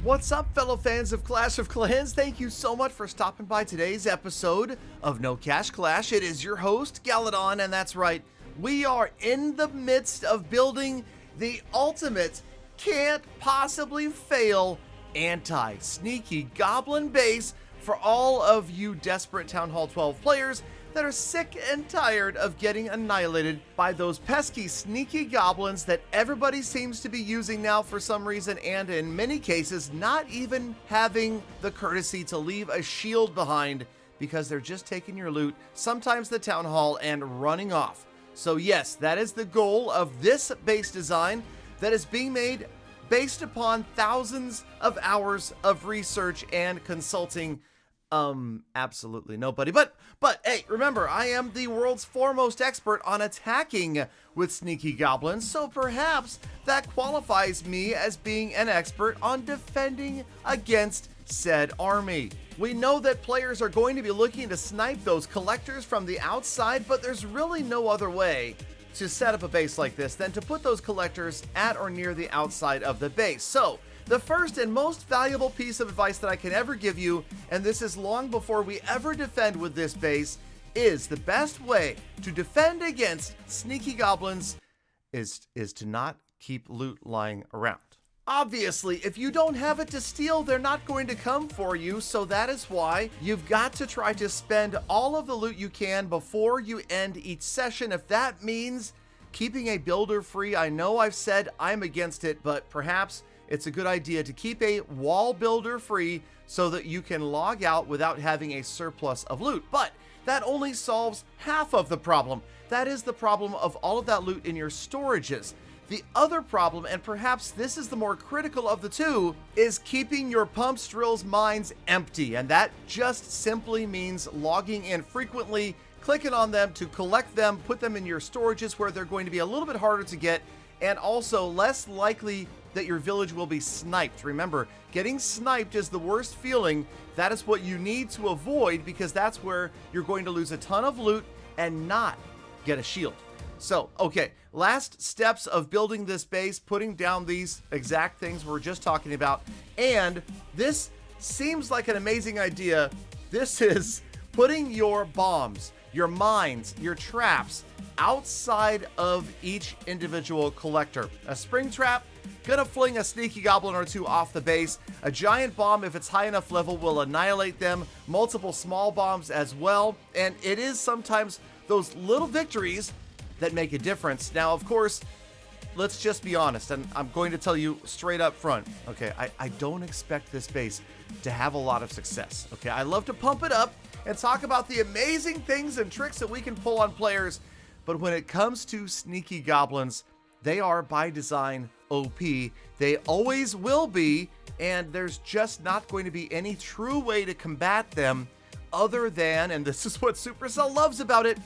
What's up, fellow fans of Clash of Clans? Thank you so much for stopping by today's episode of No Cash Clash. It is your host, Galadon, and that's right, we are in the midst of building the ultimate, can't possibly fail anti-sneaky goblin base for all of you desperate Town Hall 12 players that are sick and tired of getting annihilated by those pesky sneaky goblins that everybody seems to be using now for some reason, and in many cases not even having the courtesy to leave a shield behind because they're just taking your loot, sometimes the town hall, and running off. So yes, that is the goal of this base design that is being made based upon thousands of hours of research and consulting. Absolutely nobody. But hey, remember, I am the world's foremost expert on attacking with sneaky goblins, so perhaps that qualifies me as being an expert on defending against said army. We know that players are going to be looking to snipe those collectors from the outside, but there's really no other way to set up a base like this than to put those collectors at or near the outside of the base. So the first and most valuable piece of advice that I can ever give you, and this is long before we ever defend with this base, is the best way to defend against sneaky goblins is to not keep loot lying around. Obviously, if you don't have it to steal, they're not going to come for you, so that is why you've got to try to spend all of the loot you can before you end each session. If that means keeping a builder free, I know I've said I'm against it, but perhaps it's a good idea to keep a wall builder free so that you can log out without having a surplus of loot. But that only solves half of the problem. That is the problem of all of that loot in your storages. The other problem, and perhaps this is the more critical of the two, is keeping your pumps, drills, mines empty. And that just simply means logging in frequently, clicking on them to collect them, put them in your storages where they're going to be a little bit harder to get, and also less likely that your village will be sniped. Remember, getting sniped is the worst feeling. That is what you need to avoid, because that's where you're going to lose a ton of loot and not get a shield. So, okay, last steps of building this base, putting down these exact things we're just talking about. And this seems like an amazing idea. This is putting your bombs, your mines, your traps outside of each individual collector. A spring trap, gonna fling a sneaky goblin or two off the base. A giant bomb, if it's high enough level, will annihilate them. Multiple small bombs as well. And it is sometimes those little victories that make a difference. Now, of course, let's just be honest, and I'm going to tell you straight up front, okay, I don't expect this base to have a lot of success, okay? I love to pump it up and talk about the amazing things and tricks that we can pull on players, but when it comes to sneaky goblins, they are by design OP. They always will be, and there's just not going to be any true way to combat them other than, and this is what Supercell loves about it,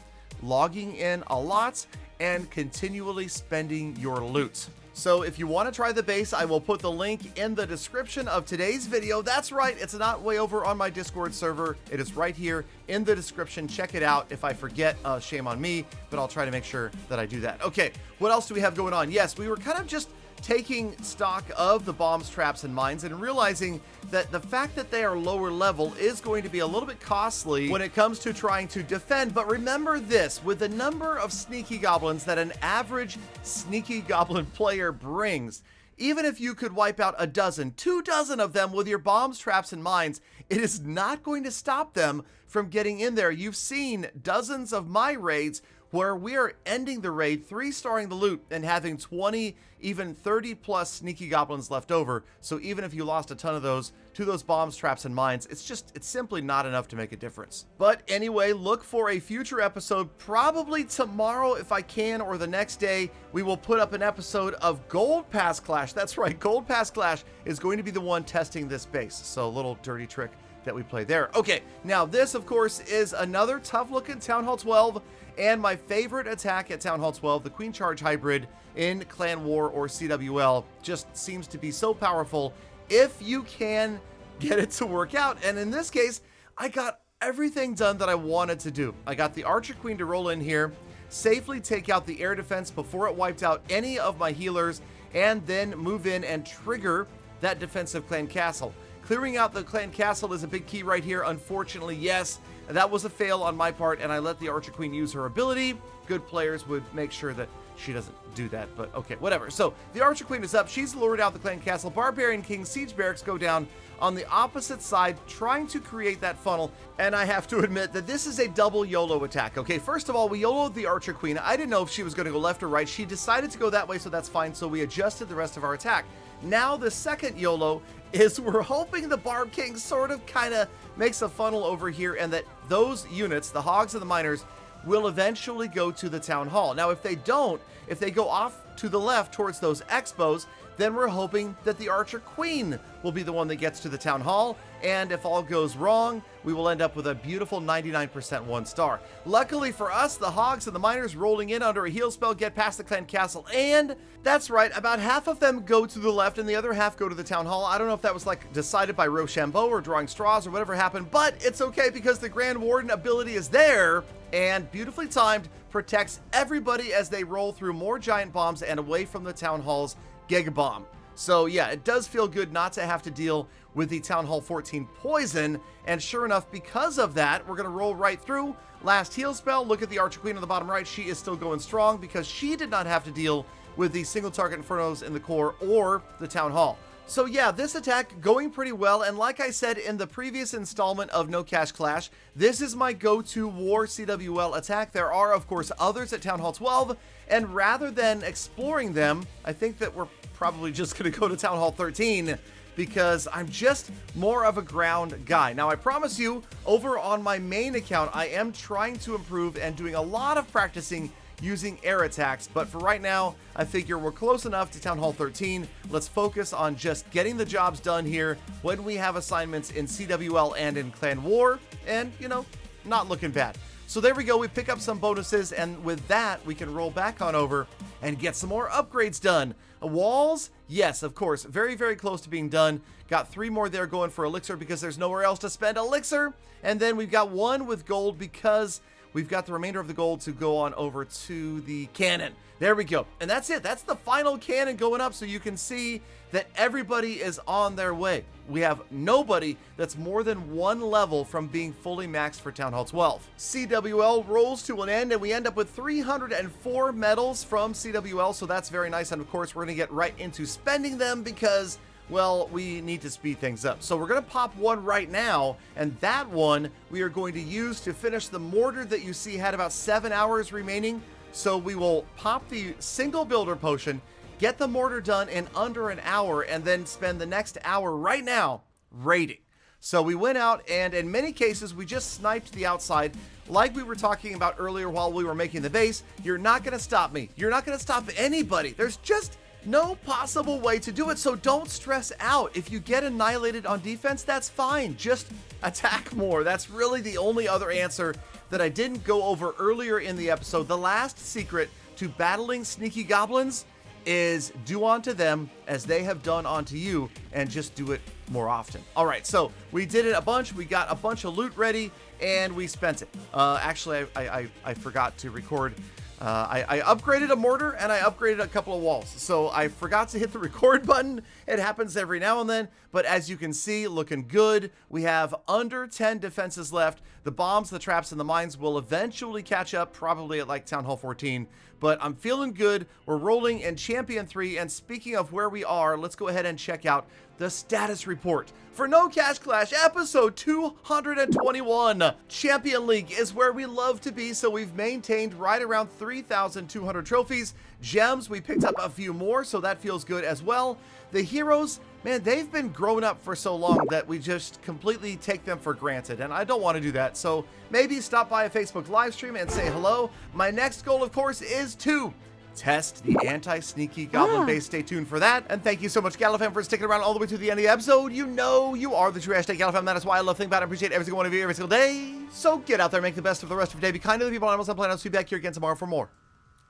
logging in a lot and continually spending your loot. So if you want to try the base, I will put the link in the description of today's video. That's right, it's not way over on my Discord server. It is right here in the description. Check it out. If I forget, shame on me, but I'll try to make sure that I do that. Okay, what else do we have going on? Yes, we were kind of just taking stock of the bombs, traps, and mines and realizing that the fact that they are lower level is going to be a little bit costly when it comes to trying to defend. But remember this, with the number of sneaky goblins that an average sneaky goblin player brings, even if you could wipe out a dozen, 2 dozen of them with your bombs, traps, and mines, it is not going to stop them from getting in there. You've seen dozens of my raids where we are ending the raid, 3-starring the loot, and having 20, even 30 plus sneaky goblins left over. So even if you lost a ton of those to those bombs, traps, and mines, it's simply not enough to make a difference. But anyway, look for a future episode, probably tomorrow if I can, or the next day. We will put up an episode of Gold Pass Clash. That's right, Gold Pass Clash is going to be the one testing this base. So a little dirty trick that we play there. Okay, now this, of course, is another tough-looking Town Hall 12, and my favorite attack at Town Hall 12, the Queen Charge Hybrid in Clan War or CWL, just seems to be so powerful if you can get it to work out. And in this case, I got everything done that I wanted to do. I got the Archer Queen to roll in here, safely take out the air defense before it wiped out any of my healers, and then move in and trigger that defensive clan castle. Clearing out the clan castle is a big key right here. Unfortunately, yes, that was a fail on my part, and I let the Archer Queen use her ability. Good players would make sure that she doesn't do that, but okay, whatever. So the Archer Queen is up. She's lured out the clan castle. Barbarian King Siege Barracks go down on the opposite side, trying to create that funnel. And I have to admit that this is a double YOLO attack. Okay, first of all, we YOLO'd the Archer Queen. I didn't know if she was going to go left or right. She decided to go that way, so that's fine. So we adjusted the rest of our attack. Now the second YOLO is we're hoping the Barb King sort of kind of makes a funnel over here, and that those units, the Hogs and the Miners, will eventually go to the Town Hall. Now, if they don't, if they go off to the left towards those Expos, then we're hoping that the Archer Queen will be the one that gets to the Town Hall, and if all goes wrong, we will end up with a beautiful 99% 1 star. Luckily for us, the Hogs and the Miners rolling in under a heal spell get past the clan castle, and that's right, about half of them go to the left and the other half go to the Town Hall. I don't know if that was like decided by Rochambeau or drawing straws or whatever happened, but it's okay because the Grand Warden ability is there, and beautifully timed, protects everybody as they roll through more giant bombs and away from the Town Hall's Giga Bomb. So yeah, it does feel good not to have to deal with the Town Hall 14 poison, and sure enough, because of that, we're going to roll right through. Last heal spell, look at the Archer Queen on the bottom right. She is still going strong because she did not have to deal with the single target Infernos in the core or the Town Hall. So yeah, this attack going pretty well, and like I said in the previous installment of No Cash Clash, this is my go-to war CWL attack. There are, of course, others at Town Hall 12, and rather than exploring them, I think that we're probably just going to go to Town Hall 13 because I'm just more of a ground guy. Now, I promise you, over on my main account, I am trying to improve and doing a lot of practicing using air attacks, but for right now, I figure we're close enough to Town Hall 13. Let's focus on just getting the jobs done here when we have assignments in CWL and in Clan War, and, you know, not looking bad. So there we go, we pick up some bonuses, and with that, we can roll back on over and get some more upgrades done. Walls, yes, of course, very, very close to being done. Got 3 more there going for elixir because there's nowhere else to spend elixir, and then we've got 1 with gold because we've got the remainder of the gold to go on over to the cannon. There we go. And that's it. That's the final cannon going up, so you can see that everybody is on their way. We have nobody that's more than 1 level from being fully maxed for Town Hall 12. CWL rolls to an end, and we end up with 304 medals from CWL, so that's very nice. And of course, we're going to get right into spending them because, well, we need to speed things up. So we're going to pop 1 right now, and that one we are going to use to finish the mortar that you see had about 7 hours remaining. So we will pop the single builder potion, get the mortar done in under an hour, and then spend the next hour right now raiding. So we went out, and in many cases, we just sniped the outside. Like we were talking about earlier while we were making the base, you're not going to stop me. You're not going to stop anybody. There's just no possible way to do it, so don't stress out. If you get annihilated on defense, that's fine. Just attack more. That's really the only other answer that I didn't go over earlier in the episode. The last secret to battling sneaky goblins is do unto them as they have done unto you, and just do it more often. All right, so we did it a bunch. We got a bunch of loot ready, and we spent it. Actually, I forgot to record. I upgraded a mortar and I upgraded a couple of walls. So I forgot to hit the record button. It happens every now and then, but as you can see, looking good. We have under 10 defenses left. The bombs, the traps, and the mines will eventually catch up, probably at like Town Hall 14, but I'm feeling good. We're rolling in Champion 3, and speaking of where we are, let's go ahead and check out the status report for No Cash Clash episode 221. Champion League is where we love to be, so we've maintained right around 3,200 trophies. Gems, we picked up a few more, so that feels good as well. The heroes, man, they've been grown up for so long that we just completely take them for granted, and I don't want to do that. So maybe stop by a Facebook live stream and say hello. My next goal, of course, is to test the anti-sneaky goblin base. Stay tuned for that. And thank you so much, Galafam, for sticking around all the way to the end of the episode. You know you are the true hashtag Galafam. That is why I love, think about, and appreciate every single one of you every single day. So get out there, make the best of the rest of your day. Be kind to the people, animals, and planets. Be back here again tomorrow for more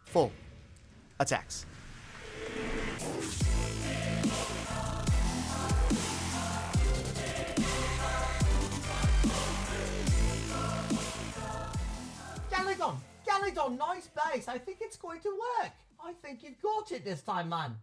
full attacks. Galadon, nice base. I think it's going to work. I think you've got it this time, man.